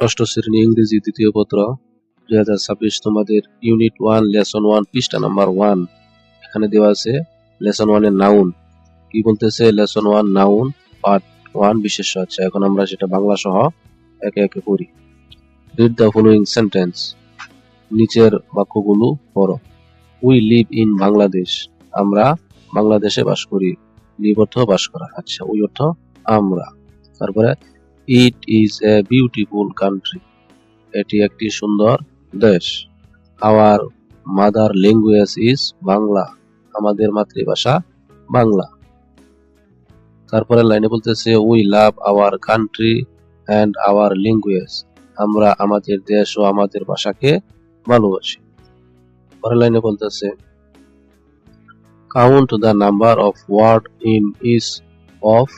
ষষ্ঠ শ্রেণী ইংরেজি দ্বিতীয় পত্র 2026 তোমাদের ইউনিট 1 লেসন 1 পৃষ্ঠা নাম্বার 1 এখানে দেওয়া আছে লেসন 1 এর নাউন কি বলতেছে লেসন 1 নাউন পার্ট 1 বিশেষ্য আছে এখন আমরা সেটা বাংলা সহ একে একে পড়ি রিড দ্য ফলোইং সেন্টেন্স নিচের বাক্যগুলো পড়ো উই লিভ ইন বাংলাদেশ আমরা বাংলাদেশে বাস করি লিভ অর্থ বাস করা আচ্ছা উই অর্থ আমরা তারপরে it is a beautiful country এটি একটি সুন্দর দেশ our mother language is Bangla আমাদের মাতৃভাষা বাংলা তারপরে লাইনে বলতেছে we love our country and our language আমরা আমাদের দেশ ও আমাদের ভাষাকে ভালোবাসি পরের লাইনে বলতেছে count the number of word in each of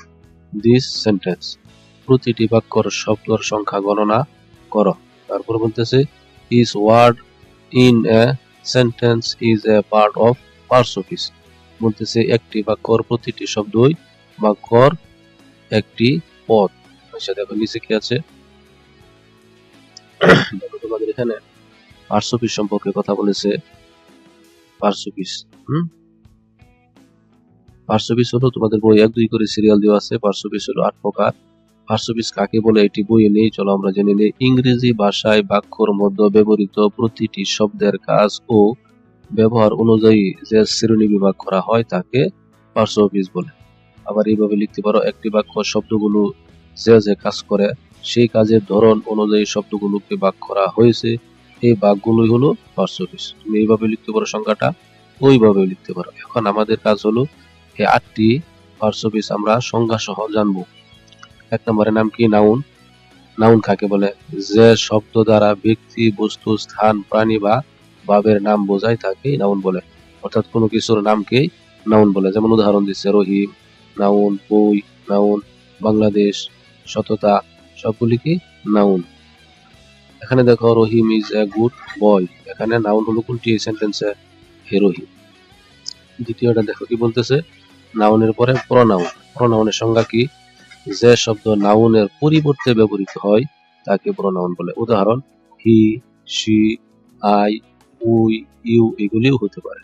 this sentence প্রতিটি বাক্যর শব্দের সংখ্যা গণনা করো তারপর বলতেছে each word in a sentence is a part of parts of speech বলতেছে একটি বাক্যর প্রতিটি শব্দই বাক্যর একটি পদ আচ্ছা দেখো নিচে কি আছে দেখো তোমাদের এখানে পার্টস অফ স্পিচ সম্পর্কে কথা বলেছে parts of speech parts of speech হলো তোমাদের বই 1-2 করে সিরিয়াল দেওয়া আছে পার্টস অফ স্পিচ হলো 8 প্রকার পার্টস অফ স্পিচ কাকে বলে এটি বইয়ে নেই চলো আমরা জেনে নেই ইংরেজি ভাষায় বাক্যর মধ্যে ব্যবহৃত প্রতিটি শব্দের কাজ ও ব্যবহার অনুযায়ী যে শ্রেণী বিভাগ করা হয় তাকে পার্টস অফ স্পিচ বলে আবার এইভাবে লিখতে পারো একটি বাক্য শব্দগুলো যে যে কাজ করে সেই কাজের ধরন অনুযায়ী শব্দগুলোকে ভাগ করা হয়েছে এই ভাগগুলোই হলো পার্টস অফ স্পিচ তুমি এইভাবে লিখতে পারো সংখ্যাটা ওইভাবে লিখতে পারো এখন আমাদের কাজ হলো এই 8টি পার্টস অফ স্পিচ আমরা সংজ্ঞা সহ জানবো এক নম্বরের নাম কি নাউন নাউন কাকে বলে যে শব্দ দ্বারা ব্যক্তি বস্তু স্থান প্রাণী বা ভাবের নাম বোঝায় তাকে নাউন বলে অর্থাৎ কোনো কিছুর নামকেই নাউন বলে যেমন উদাহরণ দিচ্ছে রহিম নাউন বই নাউন বাংলাদেশ সততা সবগুলি কি নাউন এখানে দেখো রহিম ইজ এ গুড বয় এখানে নাউন হলো কোনটি এই সেন্টেন্সে হে রহিম দ্বিতীয়টা দেখো কি বলতেছে নাউনের পরে প্রনাউন প্রনাউনের সংজ্ঞা কি যে শব্দ নাউনের পরিবর্তে ব্যবহৃত হয় তাকে প্রনাউন বলে উদাহরণ he she I we you এগুলিও হতে পারে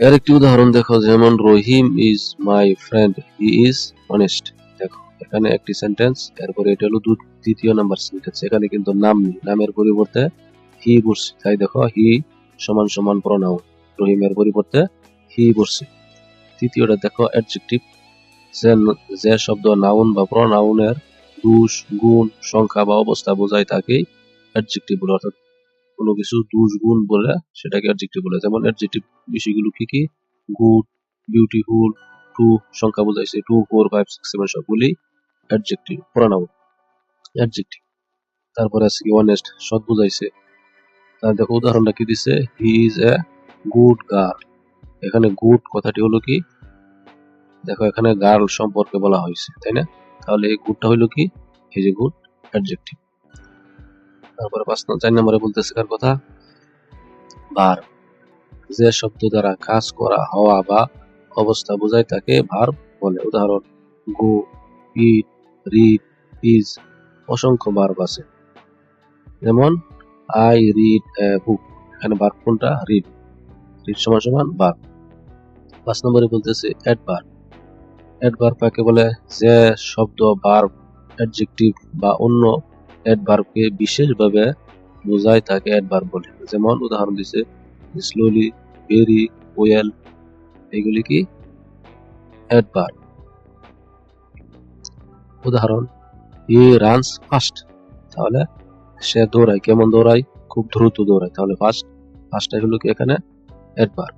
এর একটি উদাহরণ দেখো যেমন Rahim is my friend he is honest দেখো এখানে একটি সেন্টেন্স এরপরে এটা হলো দ্বিতীয় নাম্বার সেন্টেন্স এখানে কিন্তু নাম নেই নামের পরিবর্তে হি বসছে তাই দেখো হি সমান সমান প্রনাউন রহিমের পরিবর্তে হি বসছে তৃতীয়টা দেখো অ্যাডজেক্টিভ যে শব্দ নাউন বা প্রনাউনের দোষ গুণ সংখ্যা বা অবস্থা বোঝায় তাকে অ্যাডজেক্টিভ বলে অর্থাৎ কোনো কিছু দোষ গুণ বলে সেটাকে অ্যাডজেক্টিভ বলে যেমন অ্যাডজেক্টিভ বিষয়গুলো কি কি গুড বিউটিফুল টু সংখ্যা বোঝাইছে 2 4 5 6 7 সবগুলি অ্যাডজেক্টিভ প্রনাউন অ্যাডজেক্টিভ তারপরে আছে কি অনেস্ট সৎ বোঝাইছে তার দেখো উদাহরণটা কি দিছে he is a good girl এখানে গুড কথাটি হলো কি দেখো এখানে গার্ল সম্পর্কে বলা হয়েছে তাই না তাহলে এই গুডটা হইলো কি এই যে গুড অ্যাডজেক্টিভ তারপরে 4 নম্বরে বলতেছে কার কথা ভার্ব যে শব্দ দ্বারা কাজ করা হওয়া বা অবস্থা বোঝায় তাকে ভার্ব বলে উদাহরণ গো ইট রিড ইজ অসংখ্য ভার্ব আছে যেমন আই রিড এ বুক এখানে ভার্ব কোনটা রিড রিড সমান সমান ভার্ব 5 নম্বরে বলতেছে অ্যাডভার্ব অ্যাডভার্ব কাকে বলে যে শব্দ ভার্ব অ্যাডজেক্টিভ বা অন্য অ্যাডভার্বকে বিশেষভাবে বোঝায় তাকে অ্যাডভার্ব বলে যেমন উদাহরণ দিছে স্লোলি ভেরি ওয়েল এগুলি কি অ্যাডভার্ব উদাহরণ হি রানস ফাস্ট তাহলে সে দৌড়ায় কেমন দৌড়ায় খুব দ্রুত দৌড়ায় তাহলে ফাস্টটা হলো কি এখানে অ্যাডভার্ব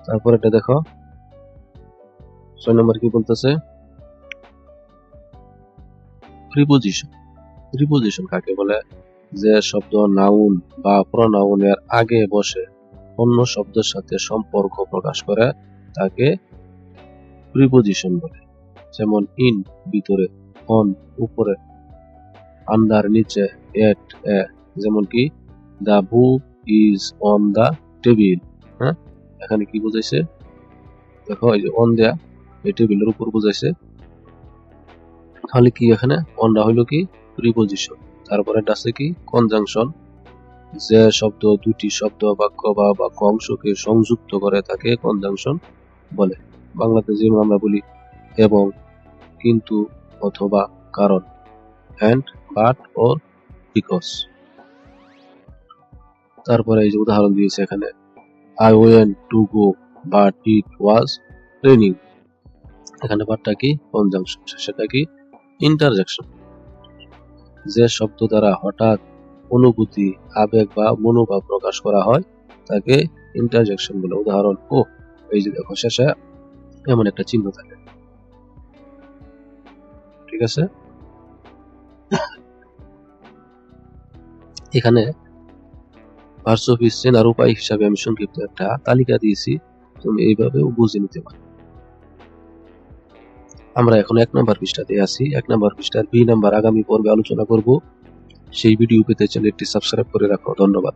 তারপর এটা দেখো 6 নম্বর কি বলতেছে প্রিপোজিশন প্রিপোজিশন কাকে বলে যে শব্দ নাউন বা প্রনাউনের আগে বসে অন্য শব্দের সাথে সম্পর্ক প্রকাশ করে তাকে প্রিপোজিশন বলে যেমন ইন ভিতরে অন উপরে আন্ডার নিচে এট এ যেমন কি the book is on the table হ্যাঁ এখানে কি বুঝাইছে দেখো এই যে অন দেয়া এই টেবিলের উপর বুঝাইছে তাহলে কি এখানে অনটা হইলো কি প্রিপোজিশন। তারপরে আছে কি কনজাংশন, যে শব্দ দুটি শব্দ বাক্য বা বাক্য অংশকে সংযুক্ত করে তাকে কনজাংশন বলে। বাংলাতে যেমন আমরা বলি এবং, কিন্তু, অথবা, কারণ, and, but, or, because। তারপরে এই যে উদাহরণ দিয়েছে এখানে, I went to go but it was raining। এখানে বাটটা কি কনজাংশন, সেটা কি ইন্টারজেকশন। যে শব্দ দ্বারা হঠাৎ অনুভূতি, আবেগ বা মনোভাব প্রকাশ করা হয় তাকে ইন্টারজেকশন বলে। উদাহরণ, ও, এই যে দেখো শেষে এমন একটা চিহ্ন থাকে, ঠিক আছে। এখানে ভার্ব অফ স্পিচ চেনার উপায় হিসাবে আমি সংক্ষিপ্ত একটা তালিকা দিয়েছি, তুমি এইভাবেও বুঝে নিতে পারো। আমরা এখন 1 নম্বর পৃষ্ঠাতে আছি। 1 নম্বর পৃষ্ঠার বি নাম্বার আগামী পর্বে আলোচনা করব। সেই ভিডিও পেতে চ্যানেলটি সাবস্ক্রাইব করে রাখো। ধন্যবাদ।